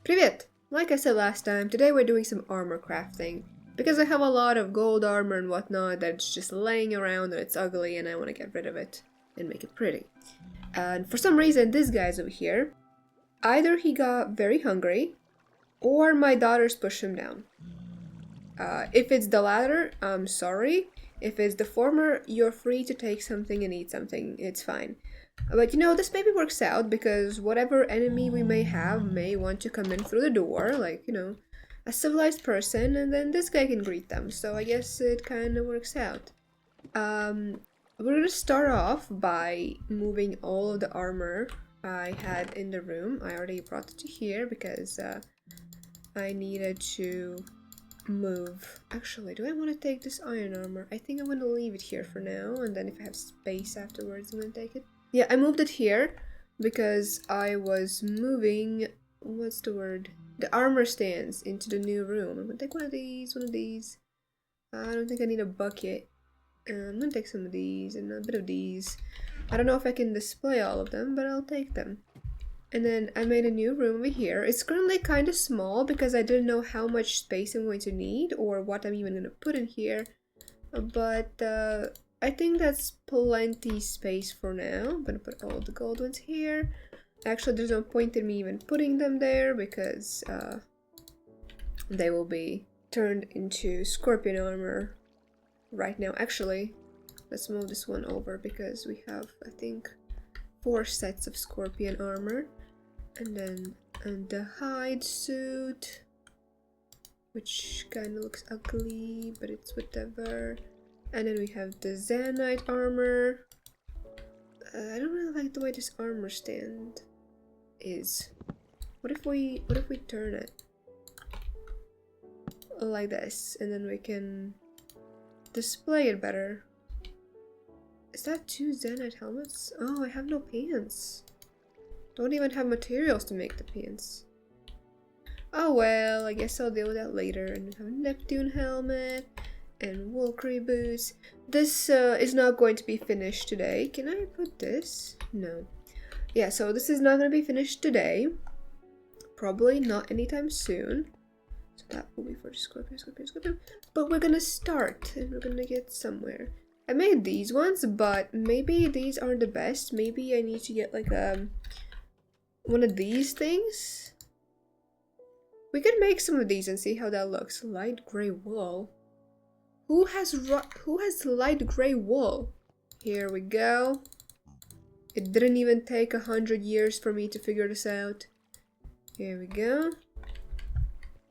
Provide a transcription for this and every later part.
Привет! Like I said last time, today we're doing some armor crafting. Because I have a lot of gold armor and whatnot that's just laying around and it's ugly and I want to get rid of it and make it pretty. And for some reason this guy's over here. Either he got very hungry or my daughters pushed him down. If it's the latter, I'm sorry. If it's the former, you're free to take something and eat something, it's fine. But you know, this maybe works out because whatever enemy we may have may want to come in through the door, like, you know, a civilized person, and then this guy can greet them, so I guess it kind of works out. We're gonna start off by moving all of the armor I had in the room. I already brought it to here because I needed to move. Actually, do I want to take this iron armor? I think I'm gonna leave it here for now, and then if I have space afterwards, I'm gonna take it. Yeah, I moved it here because I was moving, what's the word? The armor stands into the new room. I'm gonna take one of these. I don't think I need a bucket. I'm gonna take some of these and a bit of these. I don't know if I can display all of them, but I'll take them. And then I made a new room over here. It's currently kind of small because I didn't know how much space I'm going to need or what I'm even going to put in here. But I think that's plenty space for now. I'm going to put all the gold ones here. Actually, there's no point in me even putting them there because they will be turned into scorpion armor right now. Actually, let's move this one over because we have, I think, 4 sets of scorpion armor. And then the hide suit, which kind of looks ugly, but it's whatever. And then we have the Zanite armor. I don't really like the way this armor stand is. What if we turn it like this, and then we can display it better? Is that 2 Zanite helmets? Oh, I have no pants. Don't even have materials to make the pants. Oh well, I guess I'll deal with that later. And we have a Neptune helmet and Valkyrie boots. This is not going to be finished today. Can I put this? No. Yeah, so this is not going to be finished today. Probably not anytime soon. So that will be for Scorpion. But we're gonna start and we're gonna get somewhere. I made these ones, but maybe these aren't the best. Maybe I need to get like one of these things. We could make some of these and see how that looks. Light gray wool. Who has light gray wool? Here we go. It didn't even take 100 years for me to figure this out. Here we go.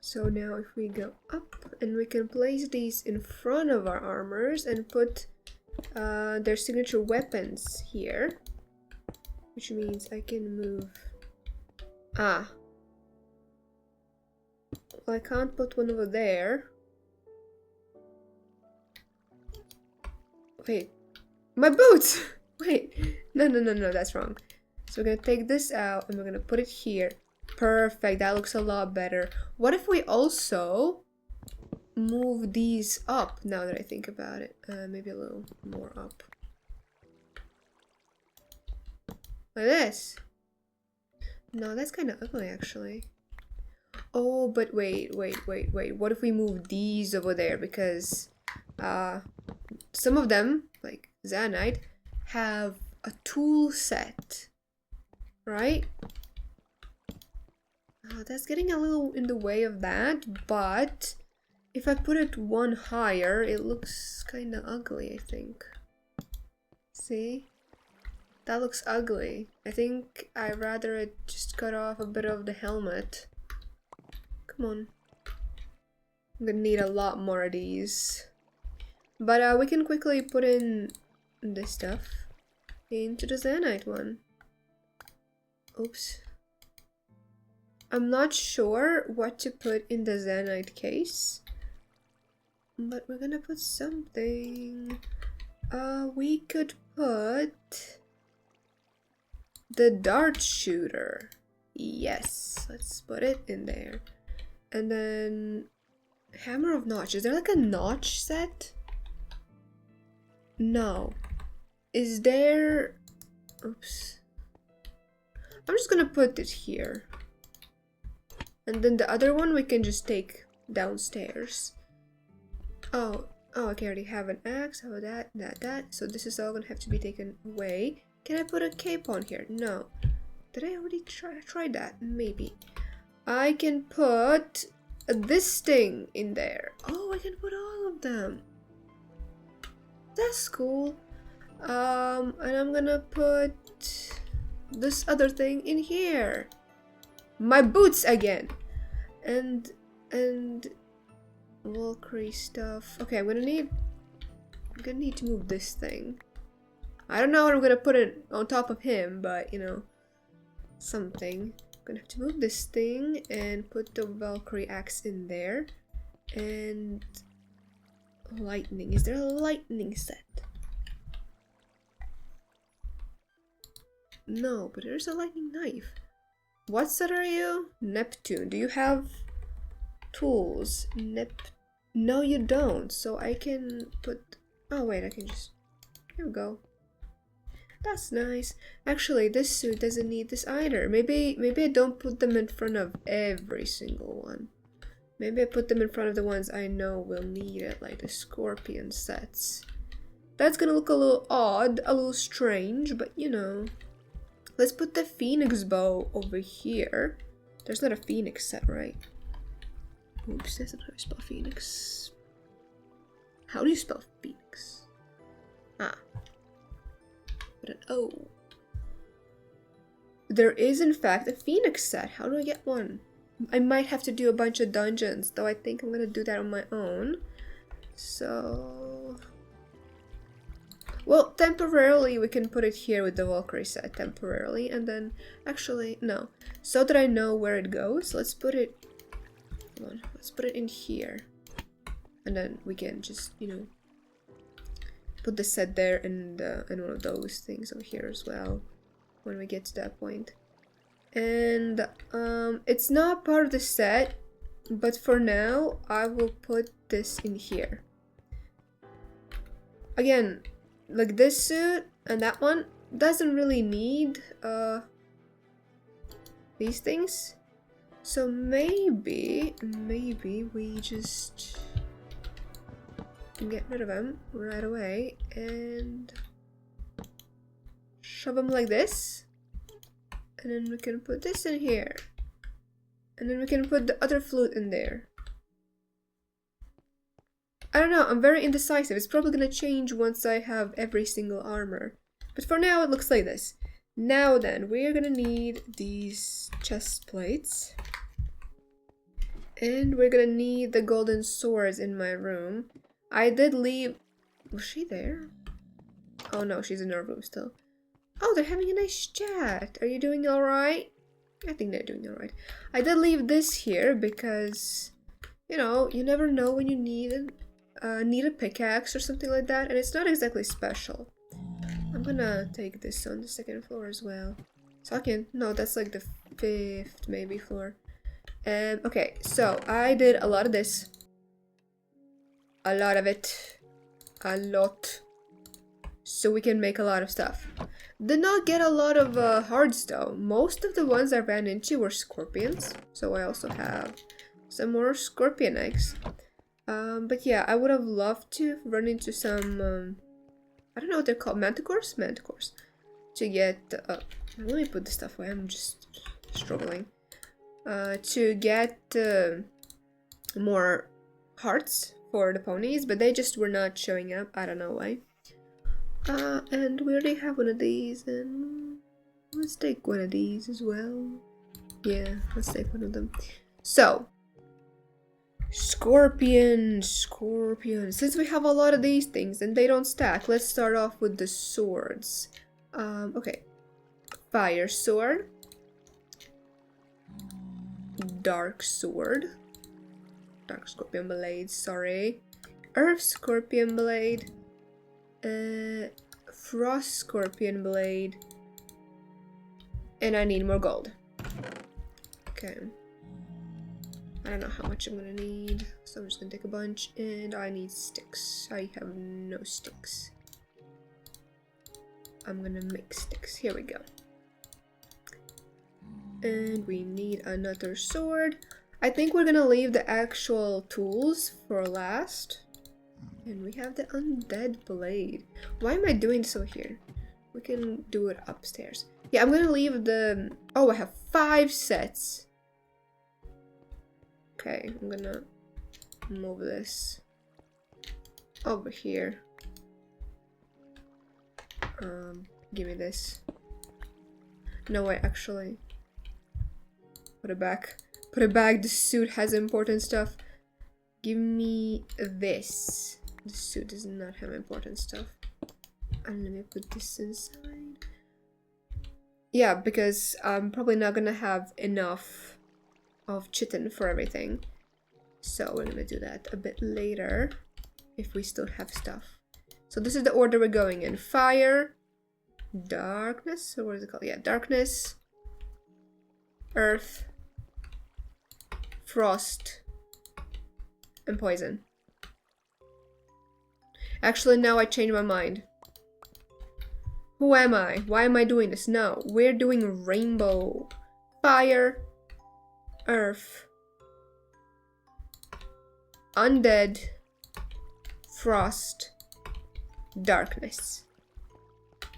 So now if we go up and we can place these in front of our armors and put their signature weapons here, which means I can move. Well, I can't put one over there. Wait, my boots! Wait, no, that's wrong. So we're gonna take this out and we're gonna put it here. Perfect, that looks a lot better. What if we also move these up, now that I think about it? Maybe a little more up. Like this. No, that's kind of ugly, actually. Oh, but wait. What if we move these over there? Because some of them, like Zanite, have a tool set, right? That's getting a little in the way of that, but if I put it one higher, it looks kind of ugly, I think. See? That looks ugly. I think I'd rather it just cut off a bit of the helmet. Come on. I'm gonna need a lot more of these. But we can quickly put in this stuff into the Zanite one. Oops. I'm not sure what to put in the Zanite case, but we're gonna put something. We could put the dart shooter. Yes, let's put it in there. And then hammer of notch. Is there like a notch set? No. Is there... Oops. I'm just gonna put it here. And then the other one we can just take downstairs. Oh, okay, I already have an axe. How about that. So this is all gonna have to be taken away. Can I put a cape on here? No. Did I already try that? Maybe. I can put this thing in there. Oh, I can put all of them. That's cool. And I'm gonna put this other thing in here. My boots again. And Valkyrie stuff. Okay, I'm gonna need to move this thing. I don't know what I'm gonna put it on top of him, but you know, something. I'm gonna have to move this thing and put the Valkyrie axe in there. And lightning. Is there a lightning set? No, but there's a lightning knife. What set are you? Neptune. Do you have tools? No, you don't. So I can put... Oh, wait, I can just... Here we go. That's nice. Actually, this suit doesn't need this either. Maybe I don't put them in front of every single one. Maybe I put them in front of the ones I know will need it, like the scorpion sets. That's gonna look a little odd, a little strange, but you know. Let's put the phoenix bow over here. There's not a phoenix set, right? Oops, that's not how you spell phoenix. How do you spell phoenix? Ah. With an O. There is in fact a phoenix set. How do I get one? I might have to do a bunch of dungeons, though I think I'm gonna do that on my own. So... Well, temporarily we can put it here with the Valkyrie set, temporarily, and then... Actually, no. So that I know where it goes, let's put it... Come on, let's put it in here. And then we can just, you know... Put the set there and one of those things over here as well. When we get to that point. And it's not part of the set, but for now I will put this in here. Again, like this suit and that one doesn't really need these things. So maybe we just get rid of them right away and shove them like this. And then we can put this in here. And then we can put the other flute in there. I don't know, I'm very indecisive. It's probably gonna change once I have every single armor. But for now it looks like this. Now then, we're gonna need these chest plates. And we're gonna need the golden swords in my room. I did leave... Was she there? Oh no, she's in her room still. Oh, they're having a nice chat. Are you doing alright? I think they're doing alright. I did leave this here because, you know, you never know when you need a pickaxe or something like that, and it's not exactly special. I'm gonna take this on the second floor as well. So I can... No, that's like the 5th maybe floor. Okay, so I did a lot of this. A lot of it. A lot. So we can make a lot of stuff. Did not get a lot of hearts though. Most of the ones I ran into were scorpions. So I also have some more scorpion eggs. But yeah, I would have loved to run into some... I don't know what they're called. Manticores? Manticores. To get... let me put this stuff away. I'm just struggling. To get more hearts for the ponies. But they just were not showing up. I don't know why. And we already have one of these, and let's take one of these as well. Yeah, let's take one of them. So, scorpion. Since we have a lot of these things and they don't stack, let's start off with the swords. Okay. Fire sword. Dark sword. Dark scorpion blade, sorry. Earth scorpion blade. Frost scorpion blade, and I need more gold. Okay, I don't know how much I'm gonna need, so I'm just gonna take a bunch, and I need sticks. I have no sticks. I'm gonna make sticks. Here we go. And we need another sword. I think we're gonna leave the actual tools for last. And we have the undead blade. Why am I doing so here? We can do it upstairs. Yeah, I'm gonna leave the... Oh, I have 5 sets. Okay, I'm gonna move this over here. Give me this. No, wait, actually. Put it back. Put it back. The suit has important stuff. Give me this. The suit does not have important stuff. And let me put this inside. Yeah, because I'm probably not gonna have enough of chitin for everything. So we're gonna do that a bit later. If we still have stuff. So this is the order we're going in. Fire. Darkness. Or what is it called? Yeah, darkness. Earth. Frost. And poison. Actually, now I changed my mind. Who am I? Why am I doing this? No, we're doing rainbow. Fire. Earth. Undead. Frost. Darkness.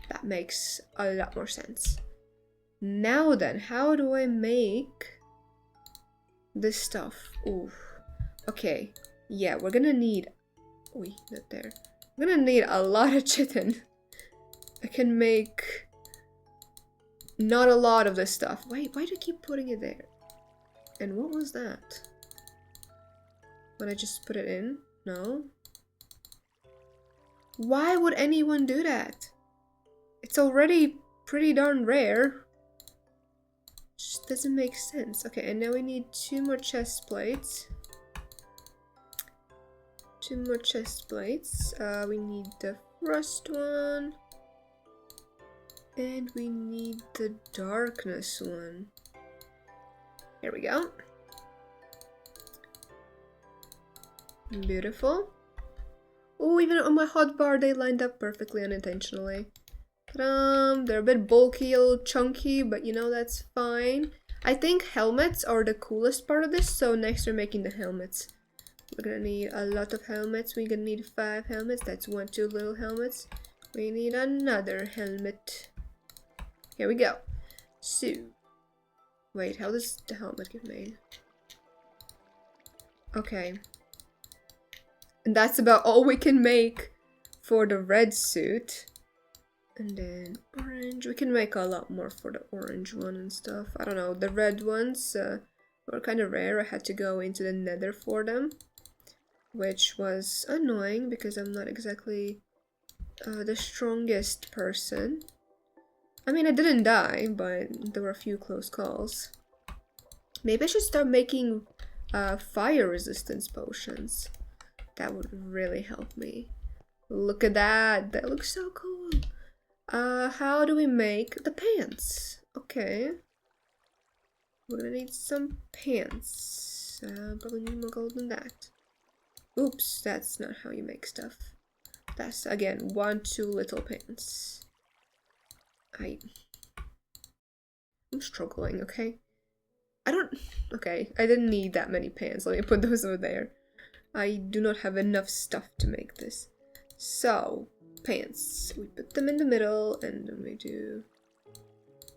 That makes a lot more sense. Now then, how do I make this stuff? Ooh. Okay. Yeah, we're gonna need... Wait, not there. I'm gonna need a lot of chitin. I can make not a lot of this stuff. Wait, why do you keep putting it there? And what was that? Would I just put it in? No. Why would anyone do that? It's already pretty darn rare. Just doesn't make sense. Okay, and now we need 2 more chest plates. 2 more chest plates. We need the frost one. And we need the darkness one. Here we go. Beautiful. Oh, even on my hotbar they lined up perfectly unintentionally. They're a bit bulky, a little chunky, but you know, that's fine. I think helmets are the coolest part of this, so next we're making the helmets. We're gonna need a lot of helmets. We're gonna need 5 helmets. That's 1, 2 little helmets. We need another helmet. Here we go. So, wait, how does the helmet get made? Okay. And that's about all we can make for the red suit. And then orange. We can make a lot more for the orange one and stuff. I don't know. The red ones were kind of rare. I had to go into the nether for them. Which was annoying because I'm not exactly the strongest person. I mean, I didn't die, but there were a few close calls. Maybe I should start making fire resistance potions. That would really help me. Look at that. That looks so cool. How do we make the pants? Okay. We're gonna need some pants. Probably need more gold than that. Oops, that's not how you make stuff. That's, again, 1, 2 little pants. I'm struggling, okay? Okay, I didn't need that many pants. Let me put those over there. I do not have enough stuff to make this. So, pants. We put them in the middle, and then we do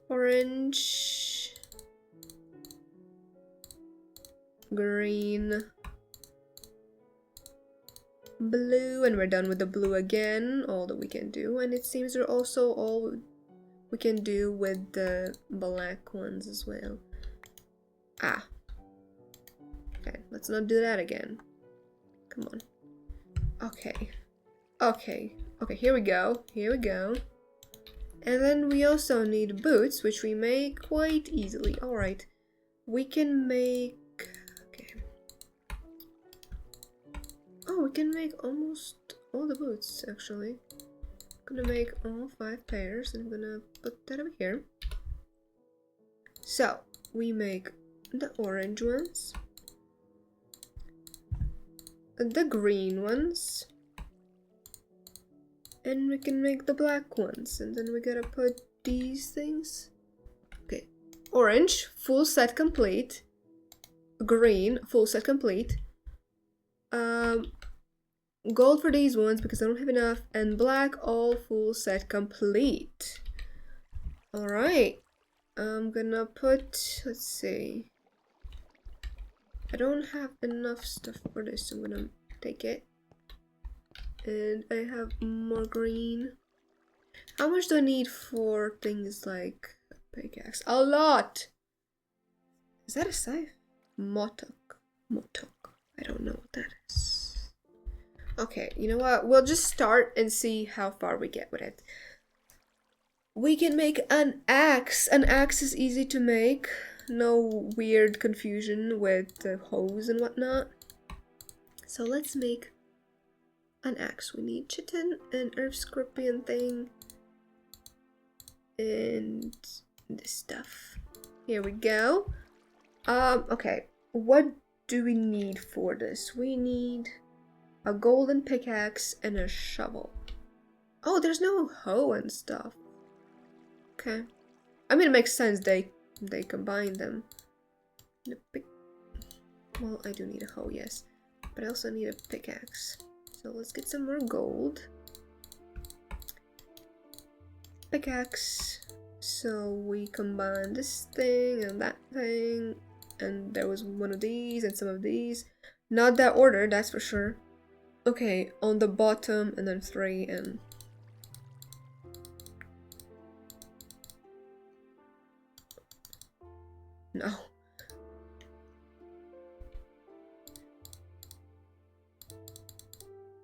orange, green, blue, and we're done with the blue again, all that we can do. And it seems we're also all we can do with the black ones as well. Ah. Okay, let's not do that again. Come on. Okay. Okay. Okay, here we go. Here we go. And then we also need boots, which we make quite easily. Alright. We can make... Okay. Oh, we can make almost all the boots, actually. I'm gonna make all 5 pairs, and I'm gonna put that over here. So, we make the orange ones, the green ones, and we can make the black ones, and then we gotta put these things. Okay, orange, full set complete. green, full set complete. Gold for these ones because I don't have enough, and black, all full set complete. Alright, I'm gonna put, let's see, I don't have enough stuff for this, so I'm gonna take it. And I have more green. How much do I need for things like a pickaxe? A lot! Is that a scythe? Motok. I don't know what that is. Okay, you know what? We'll just start and see how far we get with it. We can make an axe. An axe is easy to make. No weird confusion with the hose and whatnot. So let's make an axe. We need chitin and earth scorpion thing. And this stuff. Here we go. Okay. What do we need for this? We need a golden pickaxe and a shovel. Oh, there's no hoe and stuff. Okay. I mean, it makes sense they combine them. Well, I do need a hoe, yes. But I also need a pickaxe. So let's get some more gold. Pickaxe. So we combine this thing and that thing. And there was one of these and some of these. Not that order, that's for sure. Okay, on the bottom and then 3 and... No.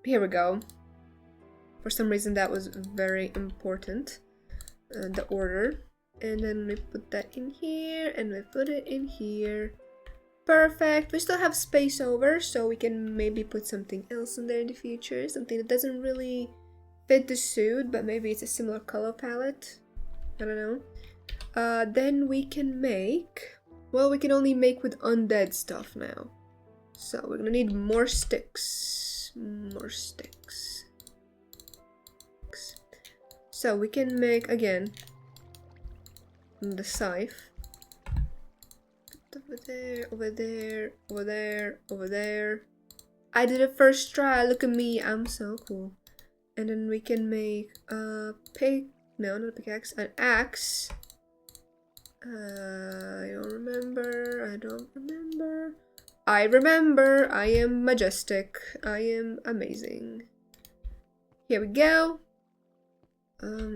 Here we go. For some reason that was very important. The order. And then we put that in here and we put it in here. Perfect. We still have space over, so we can maybe put something else in there in the future. Something that doesn't really fit the suit, but maybe it's a similar color palette. I don't know. Then we can make... Well, we can only make with undead stuff now. So we're gonna need more sticks. More sticks. So we can make, again, the scythe. Over there, over there, over there, over there. I did it first try, look at me, I'm so cool. And then we can make a no, not a pickaxe, an axe. I don't remember, I remember, I am majestic, I am amazing. Here we go.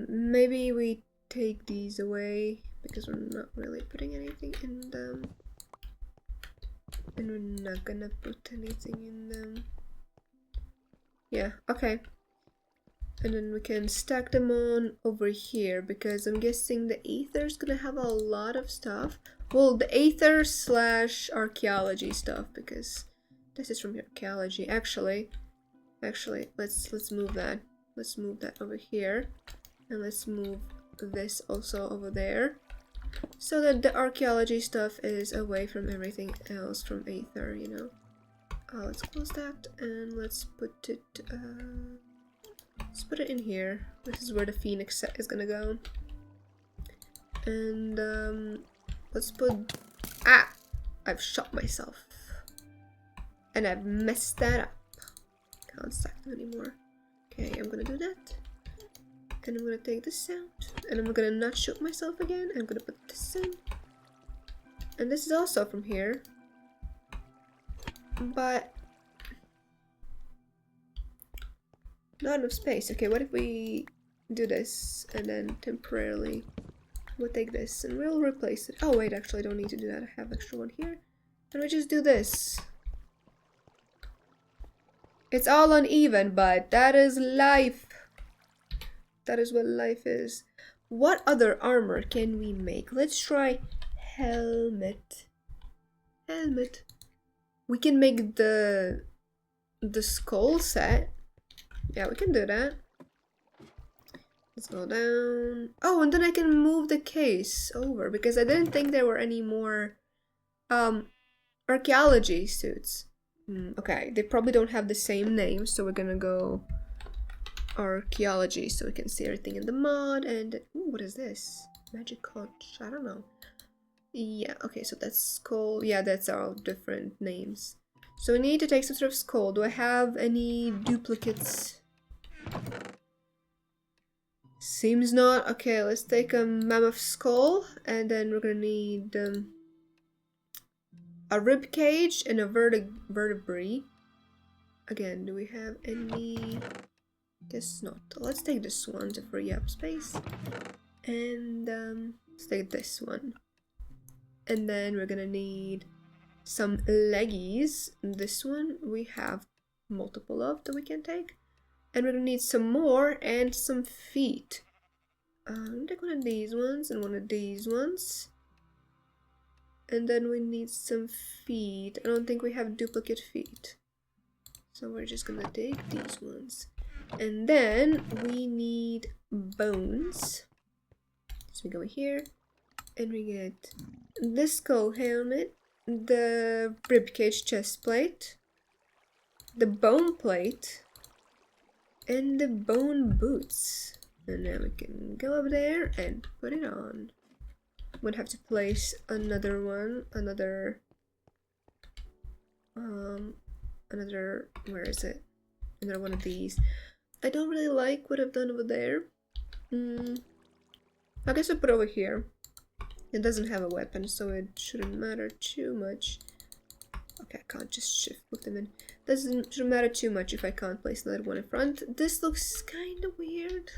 Maybe we take these away because we're not really putting anything in them. And we're not gonna put anything in them. Yeah, okay. And then we can stack them on over here because I'm guessing the Aether's gonna have a lot of stuff. Well, the Aether / Archeology stuff because this is from Archeology. Actually, let's move that. Let's move that over here. And let's move this also over there. So that the Archeology stuff is away from everything else from Aether, you know. Let's close that and let's put it in here. This is where the Phoenix set is gonna go. And let's put... Ah! I've shot myself. And I've messed that up. Can't stack them anymore. Okay, I'm gonna do that. And I'm gonna take this out. And I'm gonna not shoot myself again. I'm gonna put this in. And this is also from here. But not enough space. Okay, what if we do this and then temporarily we'll take this and we'll replace it. Oh wait, actually I don't need to do that. I have extra one here. And we just do this. It's all uneven, but that is life. That is what life is. What other armor can we make? Let's try helmet. Helmet. We can make the skull set. Yeah, we can do that. Let's go down. Oh, and then I can move the case over because I didn't think there were any more archaeology suits. Okay, they probably don't have the same name, so we're gonna go archaeology so we can see everything in the mod. And ooh, what is this? Magic conch. I don't know. Yeah, okay, so that's skull. Yeah, that's all different names. So we need to take some sort of skull. Do I have any duplicates? Seems not. Okay, let's take a mammoth skull, and then we're gonna need a rib cage and a vertebrae. Again, do we have any? Guess not. Let's take this one to free up space. And let's take this one. And then we're gonna need some leggies. This one we have multiple of that we can take. And we're gonna need some more and some feet. I'll take one of these ones and one of these ones. And then we need some feet. I don't think we have duplicate feet. So we're just gonna take these ones. And then we need bones. So we go here and we get the skull helmet, the ribcage chest plate, the bone plate, and the bone boots. And now we can go up there and put it on. Would have to place another one, another, where is it? Another one of these. I don't really like what I've done over there. I guess I'll put it over here. It doesn't have a weapon, so it shouldn't matter too much. Okay, I can't just shift put them in. Shouldn't matter too much if I can't place another one in front. This looks kind of weird.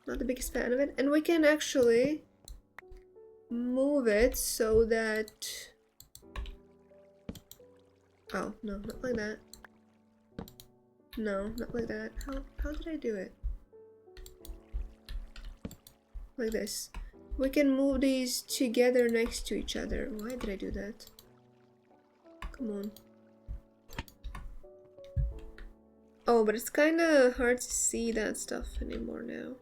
Not the biggest fan of it. And we can actually move it so that... Oh, no, not like that. No, not like that. How did I do it? Like this. We can move these together next to each other. Why did I do that? Come on. Oh, but it's kind of hard to see that stuff anymore now.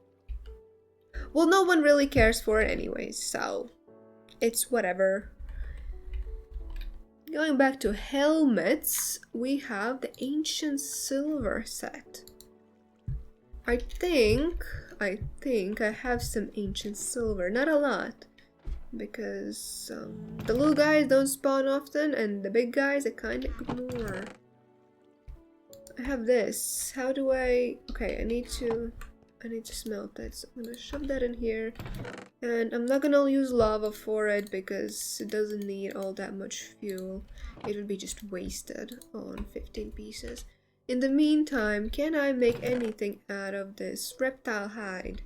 Well, no one really cares for it anyways, so it's whatever. Going back to helmets, we have the ancient silver set. I think I have some ancient silver, not a lot, because the little guys don't spawn often and the big guys I kind of ignore. I have this. How do I... Okay, I need to smelt that, so I'm gonna shove that in here. And I'm not gonna use lava for it because it doesn't need all that much fuel. It would be just wasted on 15 pieces. In the meantime, can I make anything out of this reptile hide?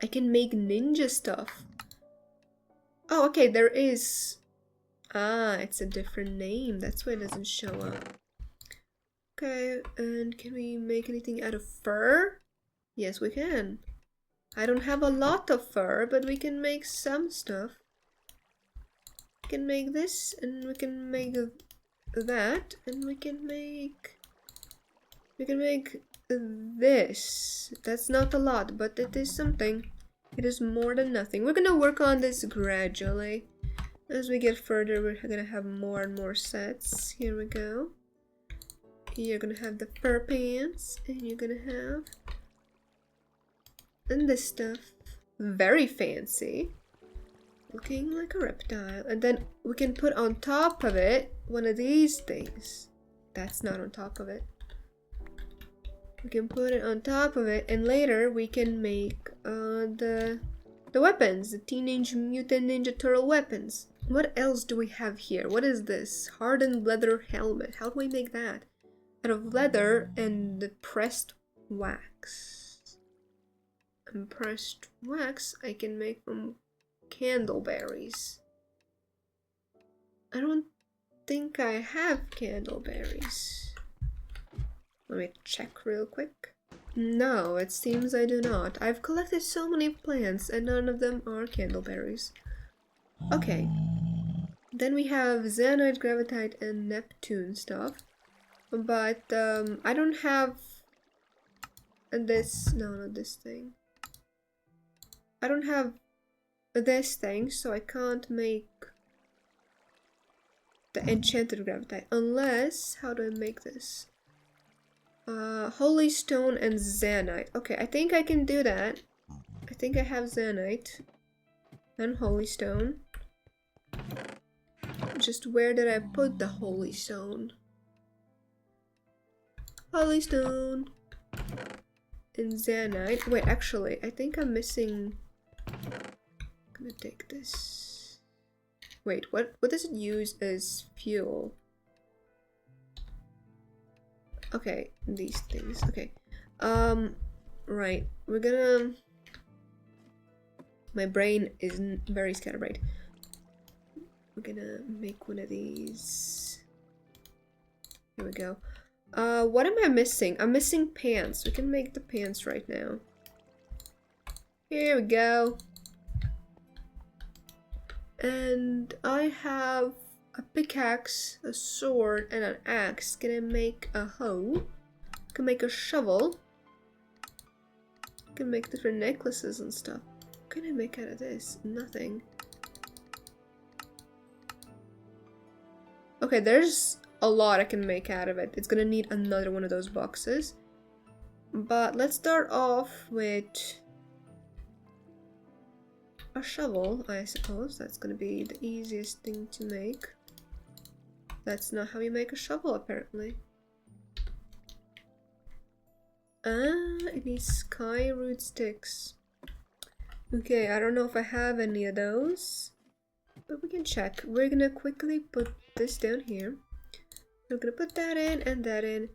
I can make ninja stuff. Oh, okay, there is... Ah, it's a different name. That's why it doesn't show up. Okay, and can we make anything out of fur? Yes, we can. I don't have a lot of fur, but we can make some stuff. We can make this, and we can make that, and we can make this. That's not a lot, but it is something. It is more than nothing. We're gonna work on this gradually. As we get further, we're gonna have more and more sets. Here we go. You're gonna have the fur pants, and you're gonna have... And this stuff. Very fancy. Looking like a reptile. And then we can put on top of it one of these things. That's not on top of it. We can put it on top of it, and later we can make the weapons. The Teenage Mutant Ninja Turtle weapons. What else do we have here? What is this? Hardened leather helmet. How do we make that? Out of leather and the pressed wax. And pressed wax I can make from candleberries. I don't think I have candleberries. Let me check real quick. No, it seems I do not. I've collected so many plants and none of them are candleberries. Okay. Then we have Zeonite, Gravitite, and Neptune stuff. But I don't have this. No, not this thing. I don't have this thing, so I can't make the enchanted Gravitite. Unless, how do I make this? Holy Stone and Zeonite. Okay, I think I can do that. I think I have Zeonite. And holy stone. Just where did I put the holy stone? Holy stone. And Zanite. Wait, actually, I think I'm missing. I'm gonna take this. Wait, what does it use as fuel? Okay, these things. Okay. Right. We're gonna. My brain isn't very scatterbrained. We're gonna make one of these. Here we go. What am I missing? I'm missing pants. We can make the pants right now. Here we go. And I have a pickaxe, a sword, and an axe. Can I make a hoe? Can make a shovel. Can make different necklaces and stuff. What can I make out of this? Nothing. Okay, there's a lot I can make out of it. It's gonna need another one of those boxes. But let's start off with a shovel, I suppose. That's gonna be the easiest thing to make. That's not how you make a shovel, apparently. It needs sky root sticks. Okay, I don't know if I have any of those, but we can check. We're gonna quickly put this down here. I'm gonna put that in and that in.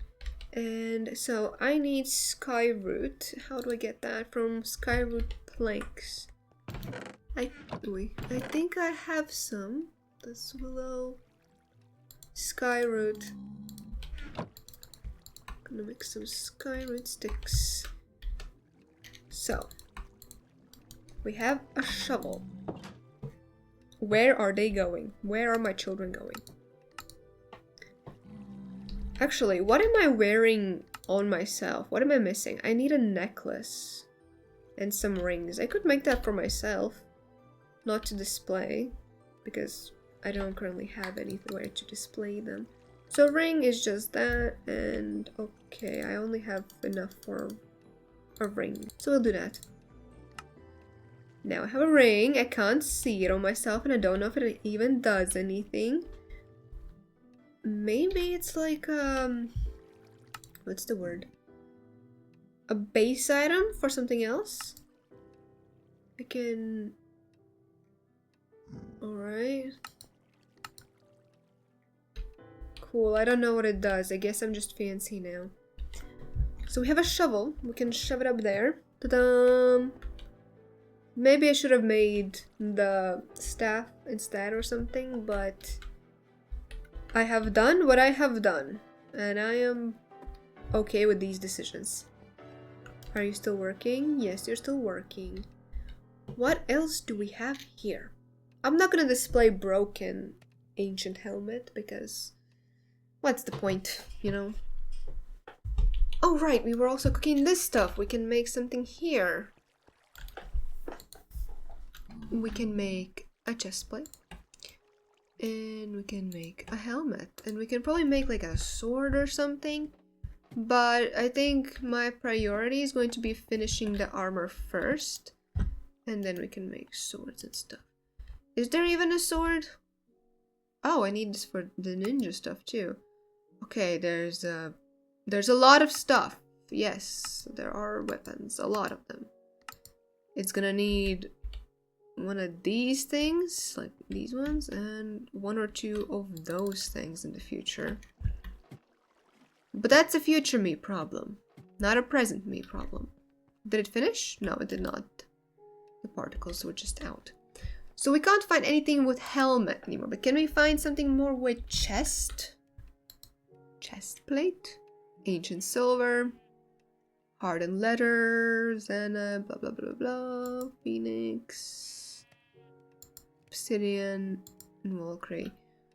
And so I need sky root. How do I get that? From sky root planks. I think I have some. This willow sky root. I'm gonna make some sky root sticks. So we have a shovel. Where are they going? Where are my children going? Actually, what am I wearing on myself? What am I missing? I need a necklace and some rings. I could make that for myself, not to display, because I don't currently have anywhere to display them. So ring is just that, and okay, I only have enough for a ring, so we'll do that. Now I have a ring. I can't see it on myself, and I don't know if it even does anything. Maybe it's like what's the word? A base item for something else? I can... Alright. Cool, I don't know what it does. I guess I'm just fancy now. So we have a shovel. We can shove it up there. Ta-da! Maybe I should have made the staff instead or something, but I have done what I have done, and I am okay with these decisions. Are you still working? Yes, you're still working. What else do we have here? I'm not gonna display broken ancient helmet because what's the point, you know? Oh right, we were also cooking this stuff. We can make something here. We can make a chestplate. And we can make a helmet. And we can probably make like a sword or something. But I think my priority is going to be finishing the armor first. And then we can make swords and stuff. Is there even a sword? Oh, I need this for the ninja stuff too. Okay, there's a lot of stuff. Yes, there are weapons, a lot of them. It's gonna need one of these things, like these ones, and one or two of those things in the future. But that's a future me problem, not a present me problem. Did it finish? No, it did not. The particles were just out. So we can't find anything with helmet anymore, but can we find something more with chest? Chest plate, ancient silver, hardened leather, Zana, blah blah blah blah, phoenix, obsidian, and Valkyrie.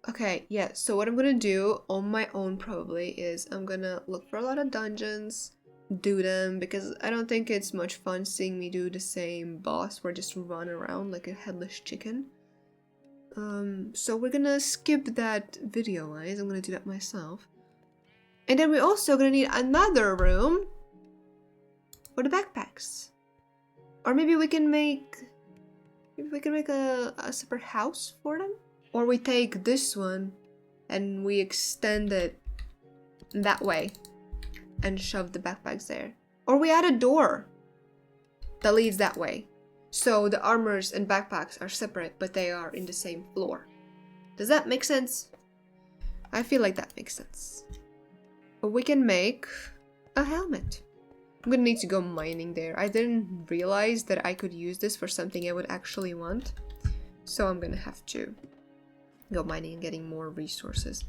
Okay, yeah, so what I'm gonna do on my own probably is I'm gonna look for a lot of dungeons, do them, because I don't think it's much fun seeing me do the same boss where I just run around like a headless chicken. So we're gonna skip that video-wise. I'm gonna do that myself. And then we're also gonna need another room for the backpacks. Or maybe we can make Maybe we can make a separate house for them? Or we take this one and we extend it that way and shove the backpacks there. Or we add a door that leads that way. So the armors and backpacks are separate, but they are in the same floor. Does that make sense? I feel like that makes sense. But we can make a helmet. I'm gonna need to go mining there. I didn't realize that I could use this for something I would actually want. So I'm gonna have to go mining and getting more resources.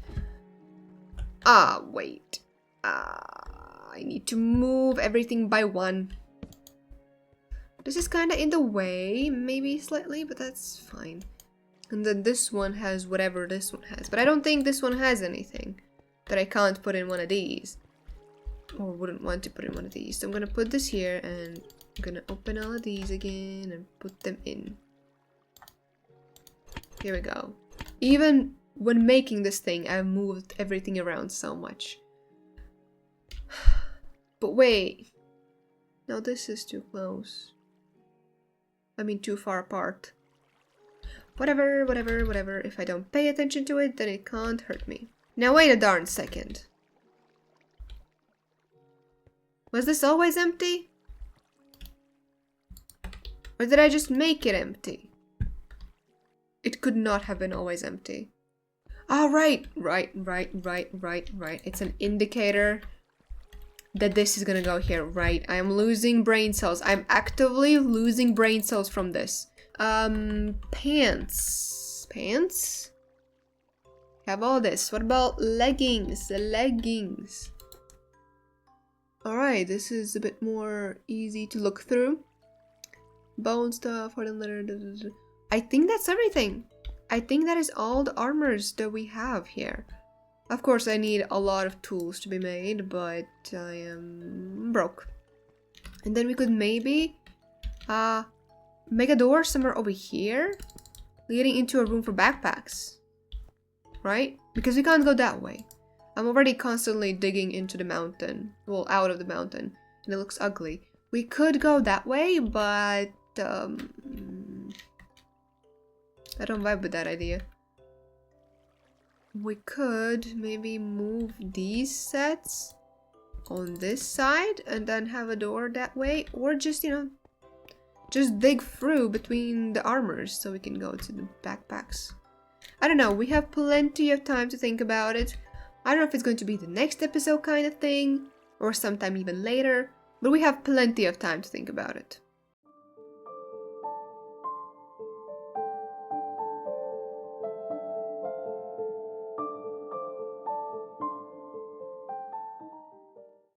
Ah, wait. I need to move everything by 1. This is kind of in the way, maybe slightly, but that's fine. And then this one has whatever this one has. But I don't think this one has anything that I can't put in one of these. Or wouldn't want to put in one of these. So I'm gonna put this here and I'm gonna open all of these again and put them in. Here we go. Even when making this thing, I've moved everything around so much. But wait. No, this is too close. I mean, too far apart. Whatever. If I don't pay attention to it, then it can't hurt me. Now wait a darn second. Was this always empty? Or did I just make it empty? It could not have been always empty. Ah, right. It's an indicator that this is gonna go here, right? I am losing brain cells. I'm actively losing brain cells from this. Pants. Have all this. What about leggings? The leggings. Alright, this is a bit more easy to look through. Bone stuff, hardened leather. I think that's everything. I think that is all the armors that we have here. Of course, I need a lot of tools to be made, but I am broke. And then we could maybe make a door somewhere over here, leading into a room for backpacks. Right? Because we can't go that way. I'm already constantly digging into the mountain. Well, out of the mountain. And it looks ugly. We could go that way, but I don't vibe with that idea. We could maybe move these sets on this side and then have a door that way, or just, you know, just dig through between the armors so we can go to the backpacks. I don't know, we have plenty of time to think about it. I don't know if it's going to be the next episode kind of thing, or sometime even later, but we have plenty of time to think about it.